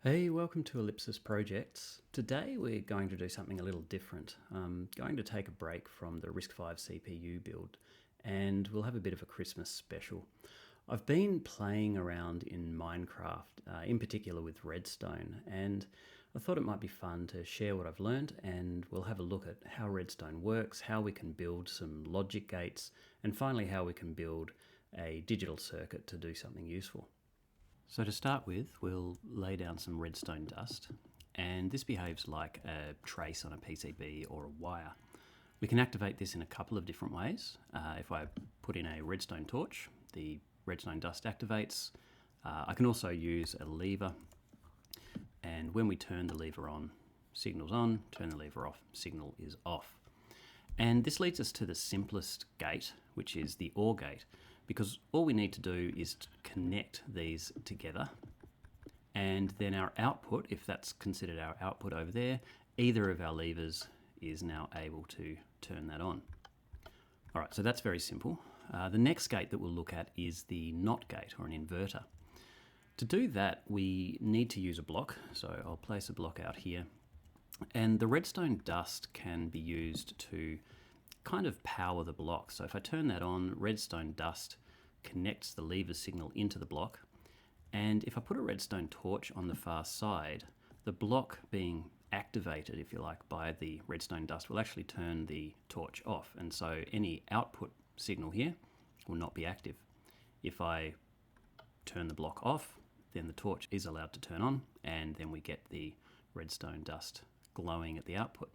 Hey, welcome to Ellipsis Projects. Today we're going to do something a little different. I'm going to take a break from the RISC-V CPU build and we'll have a bit of a Christmas special. I've been playing around in Minecraft, in particular with Redstone, and I thought it might be fun to share what I've learned, and we'll have a look at how Redstone works, how we can build some logic gates, and finally how we can build a digital circuit to do something useful. So to start with, we'll lay down some redstone dust, and this behaves like a trace on a PCB or a wire. We can activate this in a couple of different ways. If I put in a redstone torch, the redstone dust activates. I can also use a lever, and when we turn the lever on, signal's on, turn the lever off, signal is off. And this leads us to the simplest gate, which is the OR gate, because all we need to do is to connect these together, and then our output, if that's considered our output over there, either of our levers is now able to turn that on. All right, so that's very simple. The next gate that we'll look at is the NOT gate, or an inverter. To do that, we need to use a block, so I'll place a block out here, and the redstone dust can be used to kind of power the block. So if I turn that on, redstone dust connects the lever signal into the block, and if I put a redstone torch on the far side, the block being activated, if you like, by the redstone dust will actually turn the torch off, and so any output signal here will not be active. If I turn the block off, then the torch is allowed to turn on, and then we get the redstone dust glowing at the output.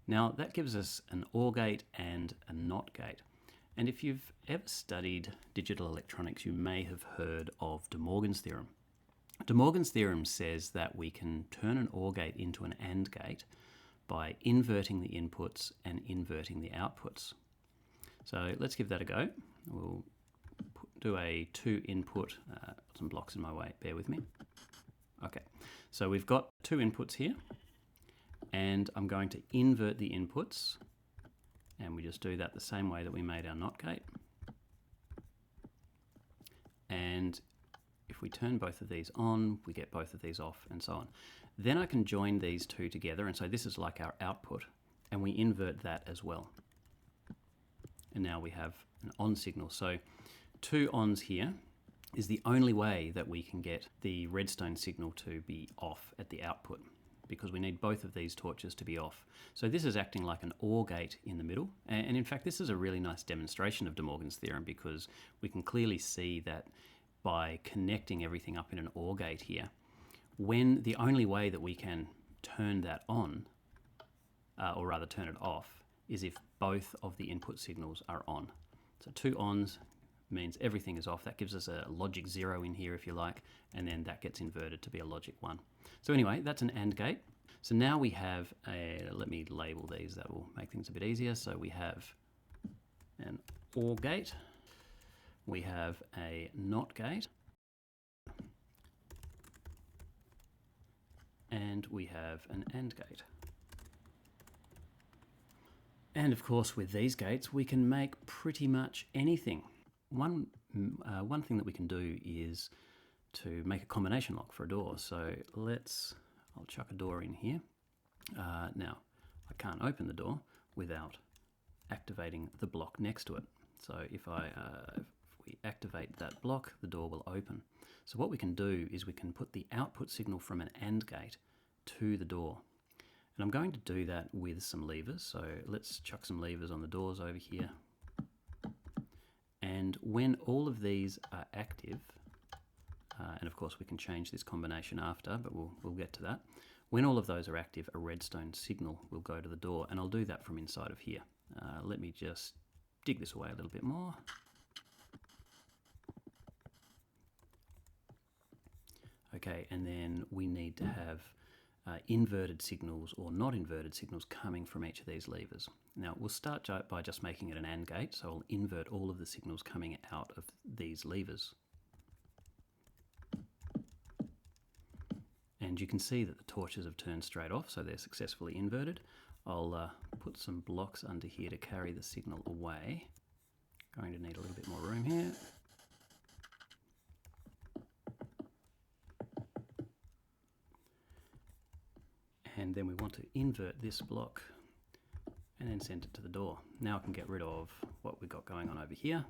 Now that gives us an OR gate and a NOT gate. And if you've ever studied digital electronics, you may have heard of De Morgan's theorem. De Morgan's theorem says that we can turn an OR gate into an AND gate by inverting the inputs and inverting the outputs. So let's give that a go. We'll do a 2-input, some blocks in my way, bear with me. Okay, so we've got 2 inputs here, and I'm going to invert the inputs, and we just do that the same way that we made our NOT gate. And if we turn both of these on, we get both of these off, and so on. Then I can join these two together, and so this is like our output, and we invert that as well. And now we have an on signal. So 2 ons here is the only way that we can get the redstone signal to be off at the output, because we need both of these torches to be off. So this is acting like an OR gate in the middle. And in fact, this is a really nice demonstration of De Morgan's theorem, because we can clearly see that by connecting everything up in an OR gate here, when the only way that we can turn that on, or rather turn it off, is if both of the input signals are on. So 2 ons means everything is off. That gives us a logic 0 in here, if you like, and then that gets inverted to be a logic 1. So anyway, that's an AND gate. So now we have let me label these, that will make things a bit easier. So we have an OR gate, we have a NOT gate, and we have an AND gate. And of course, with these gates, we can make pretty much anything. One thing that we can do is to make a combination lock for a door. So I'll chuck a door in here. Now, I can't open the door without activating the block next to it. So if we activate that block, the door will open. So what we can do is we can put the output signal from an AND gate to the door. And I'm going to do that with some levers. So let's chuck some levers on the doors over here. And when all of these are active, and of course we can change this combination after, but we'll get to that. When all of those are active, a redstone signal will go to the door, and I'll do that from inside of here. Let me just dig this away a little bit more. Okay, and then we need to have inverted signals or not inverted signals coming from each of these levers. Now we'll start by just making it an AND gate, so I'll invert all of the signals coming out of these levers. And you can see that the torches have turned straight off, so they're successfully inverted. I'll put some blocks under here to carry the signal away. Going to need a little bit more room here. And then we want to invert this block and then send it to the door. Now I can get rid of what we've got going on over here.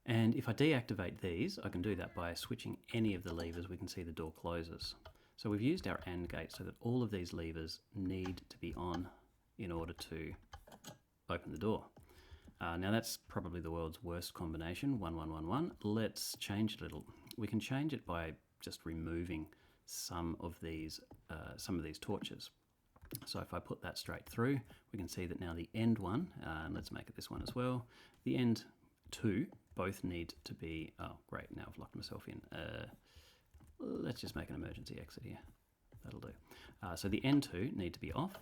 And if I deactivate these, I can do that by switching any of the levers. We can see the door closes. So we've used our AND gate so that all of these levers need to be on in order to open the door. Now that's probably the world's worst combination, 1, 1, 1, 1. Let's change it a little. We can change it by just removing some of these torches. So if I put that straight through, we can see that now the end one, and let's make it this one as well, the end two both need to be, oh great, now I've locked myself in. Let's just make an emergency exit here. That'll do. So the end two need to be off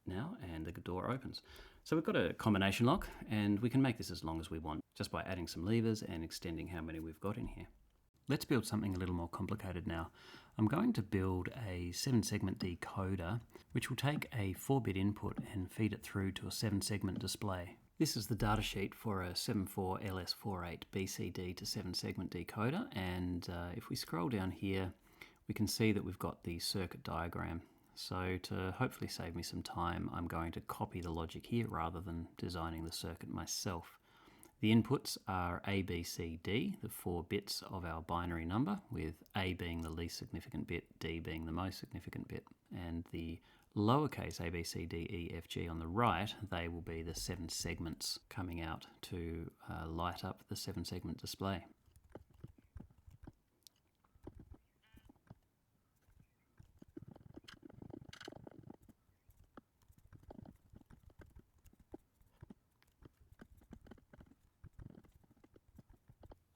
now, and the door opens. So we've got a combination lock, and we can make this as long as we want just by adding some levers and extending how many we've got in here. Let's build something a little more complicated now. I'm going to build a 7-segment decoder, which will take a 4-bit input and feed it through to a 7-segment display. This is the datasheet for a 74LS48 BCD to 7-segment decoder, and if we scroll down here, we can see that we've got the circuit diagram. So to hopefully save me some time, I'm going to copy the logic here rather than designing the circuit myself. The inputs are A, B, C, D, the 4 bits of our binary number, with A being the least significant bit, D being the most significant bit, and the lowercase a, b, c, d, e, f, g on the right, they will be the 7 segments coming out to light up the 7-segment display.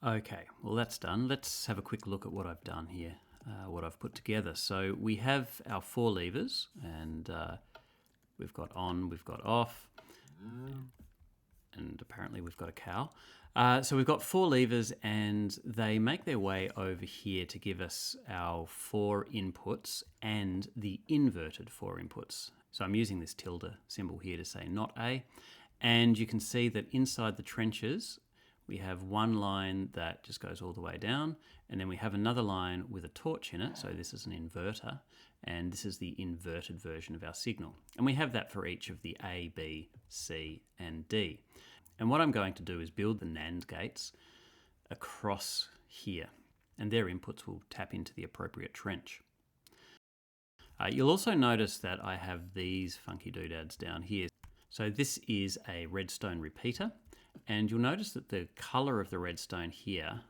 Okay, well that's done. Let's have a quick look at what I've done here, what I've put together. So we have our 4 levers, and we've got on, we've got off, and apparently we've got a cow. So we've got 4 levers, and they make their way over here to give us our 4 inputs and the inverted 4 inputs. So I'm using this tilde symbol here to say not A, and you can see that inside the trenches we have one line that just goes all the way down, and then we have another line with a torch in it, so this is an inverter, and this is the inverted version of our signal. And we have that for each of the A, B, C, and D. And what I'm going to do is build the NAND gates across here, and their inputs will tap into the appropriate trench. You'll also notice that I have these funky doodads down here. So this is a redstone repeater, and you'll notice that the color of the redstone here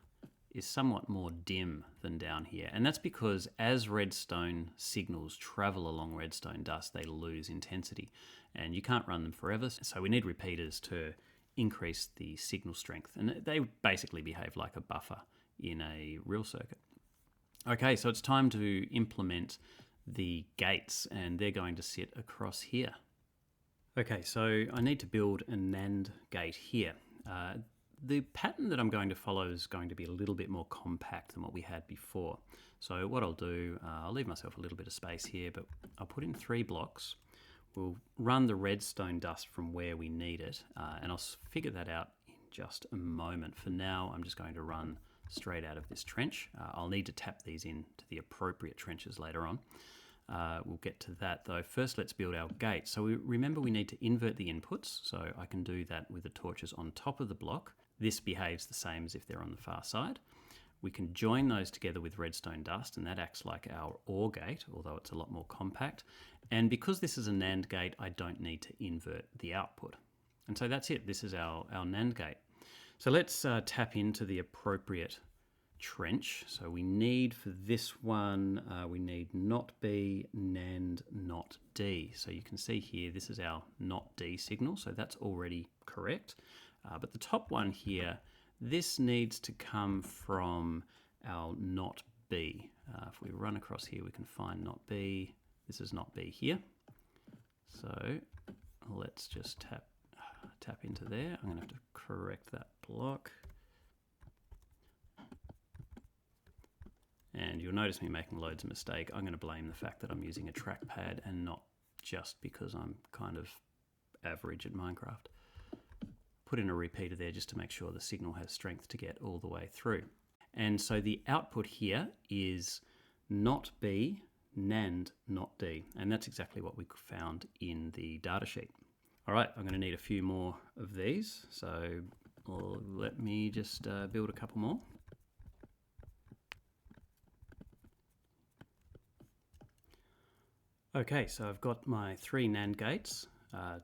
is somewhat more dim than down here. And that's because as redstone signals travel along redstone dust, they lose intensity, and you can't run them forever. So we need repeaters to increase the signal strength, and they basically behave like a buffer in a real circuit. Okay, so it's time to implement the gates, and they're going to sit across here. Okay, so I need to build a NAND gate here. The pattern that I'm going to follow is going to be a little bit more compact than what we had before. So what I'll do, I'll leave myself a little bit of space here, but I'll put in 3 blocks. We'll run the redstone dust from where we need it, and I'll figure that out in just a moment. For now, I'm just going to run straight out of this trench. I'll need to tap these in to the appropriate trenches later on. We'll get to that though. First, let's build our gate. So remember we need to invert the inputs, so I can do that with the torches on top of the block. This behaves the same as if they're on the far side. We can join those together with redstone dust, and that acts like our OR gate, although it's a lot more compact. And because this is a NAND gate, I don't need to invert the output. And so that's it. This is our NAND gate. So let's tap into the appropriate trench. So we need for this one, we need not B, NAND, not D. So you can see here, this is our not D signal, so that's already correct. But the top one here, this needs to come from our not B. If we run across here, we can find not B. This is not B here. So let's just tap into there. I'm gonna have to correct that block. And you'll notice me making loads of mistakes. I'm going to blame the fact that I'm using a trackpad and not just because I'm kind of average at Minecraft. Put in a repeater there just to make sure the signal has strength to get all the way through. And so the output here is not B, NAND, not D. And that's exactly what we found in the data sheet. All right, I'm going to need a few more of these. So let me just build a couple more. Okay, so I've got my 3 NAND gates.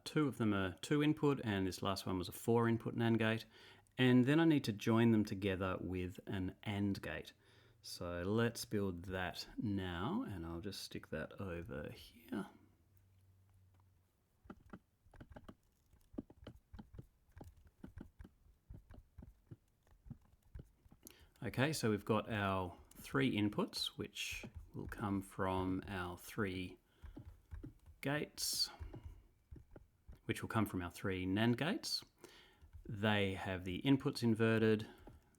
2 of them are 2 input, and this last one was a 4 input NAND gate. And then I need to join them together with an AND gate. So let's build that now, and I'll just stick that over here. Okay, so we've got our 3 inputs, which will come from our 3 gates, which will come from our 3 NAND gates. They have the inputs inverted.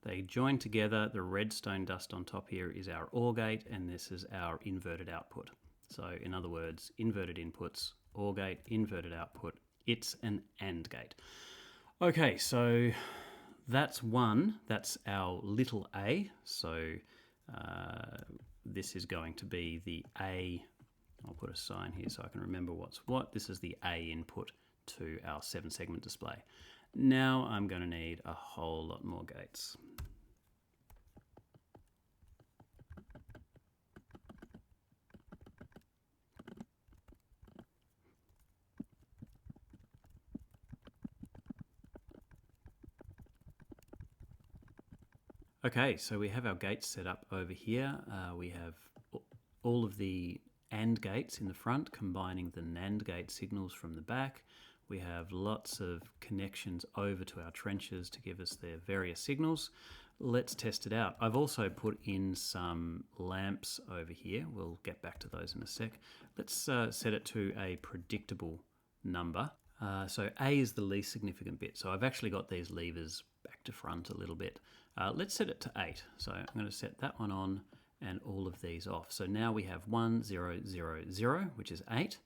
They join together. The redstone dust on top here is our OR gate, and this is our inverted output. So in other words, inverted inputs, OR gate, inverted output. It's an AND gate. Okay, so that's one. That's our little a. So this is going to be the A. I'll put a sign here so I can remember what's what. This is the A input to our 7-segment display. Now I'm going to need a whole lot more gates. Okay, so we have our gates set up over here. We have all of the AND gates in the front combining the NAND gate signals from the back. We have lots of connections over to our trenches to give us their various signals. Let's test it out. I've also put in some lamps over here. We'll get back to those in a sec. Let's set it to a predictable number. So A is the least significant bit. So I've actually got these levers back to front a little bit. Let's set it to 8. So I'm going to set that one on and all of these off. So now we have 1, 0, 0, 0, which is 8.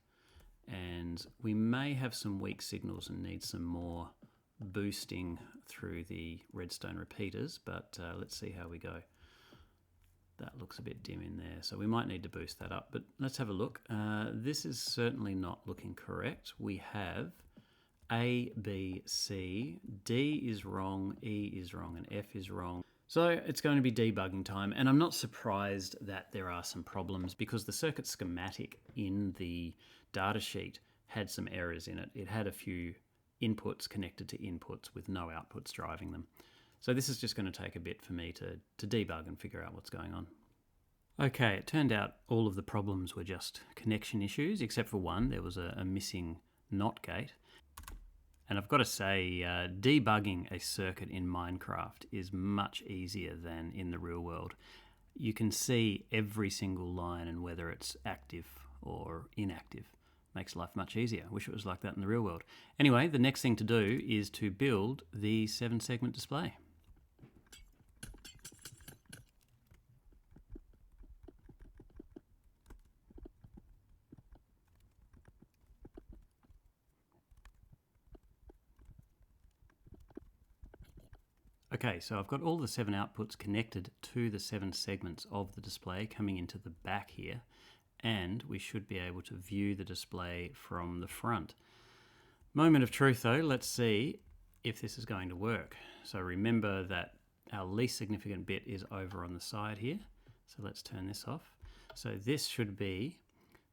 And we may have some weak signals and need some more boosting through the redstone repeaters, but let's see how we go. That looks a bit dim in there, so we might need to boost that up, but let's have a look. This is certainly not looking correct. We have A, B, C, D is wrong, E is wrong, and F is wrong. So it's going to be debugging time, and I'm not surprised that there are some problems because the circuit schematic in the data sheet had some errors in it. It had a few inputs connected to inputs with no outputs driving them. So this is just going to take a bit for me to debug and figure out what's going on. Okay, it turned out all of the problems were just connection issues, except for one. There was a missing NOT gate. And I've got to say, debugging a circuit in Minecraft is much easier than in the real world. You can see every single line and whether it's active or inactive. Makes life much easier. Wish it was like that in the real world. Anyway, the next thing to do is to build the 7-segment display. Okay, so I've got all the 7 outputs connected to the 7 segments of the display coming into the back here, and we should be able to view the display from the front. Moment of truth though, let's see if this is going to work. So remember that our least significant bit is over on the side here, so let's turn this off. So this should be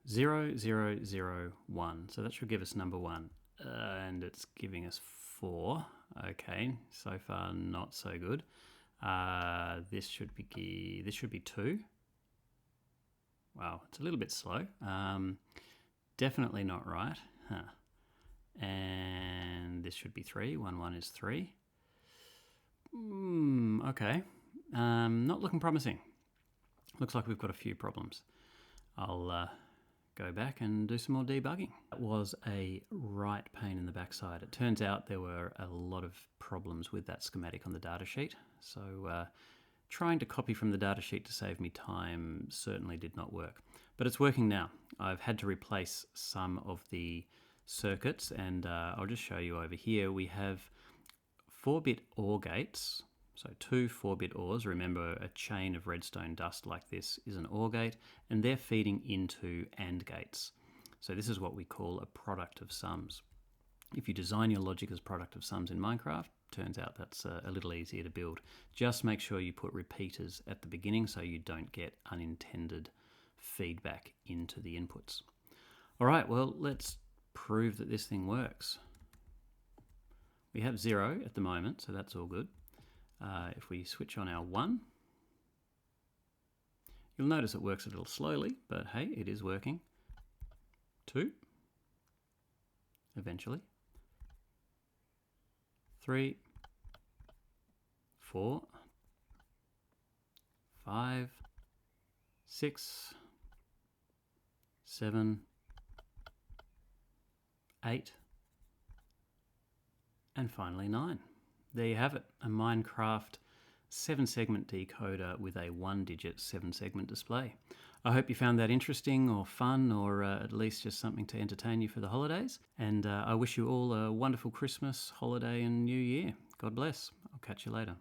0, 0, 0, 1, so that should give us number 1, and it's giving us 4. Okay, so far not so good. This should be 2. Wow, it's a little bit slow. Definitely not right. And this should be 3. 1, 1 is 3. Okay, not looking promising. Looks like we've got a few problems. I'll go back and do some more debugging. That was a right pain in the backside. It turns out there were a lot of problems with that schematic on the data sheet. So trying to copy from the data sheet to save me time certainly did not work. But it's working now. I've had to replace some of the circuits, and I'll just show you over here. We have 4-bit OR gates. So 2 4-bit ORs, remember a chain of redstone dust like this is an OR gate, and they're feeding into AND gates. So this is what we call a product of sums. If you design your logic as product of sums in Minecraft, turns out that's a little easier to build. Just make sure you put repeaters at the beginning so you don't get unintended feedback into the inputs. All right, well, let's prove that this thing works. We have 0 at the moment, so that's all good. If we switch on our 1, you'll notice it works a little slowly, but hey, it is working. 2, eventually. 3, 4, 5, 6, 7, 8, and finally 9. There you have it, a Minecraft 7-segment decoder with a 1-digit 7-segment display. I hope you found that interesting or fun, or at least just something to entertain you for the holidays. And I wish you all a wonderful Christmas, holiday and New Year. God bless. I'll catch you later.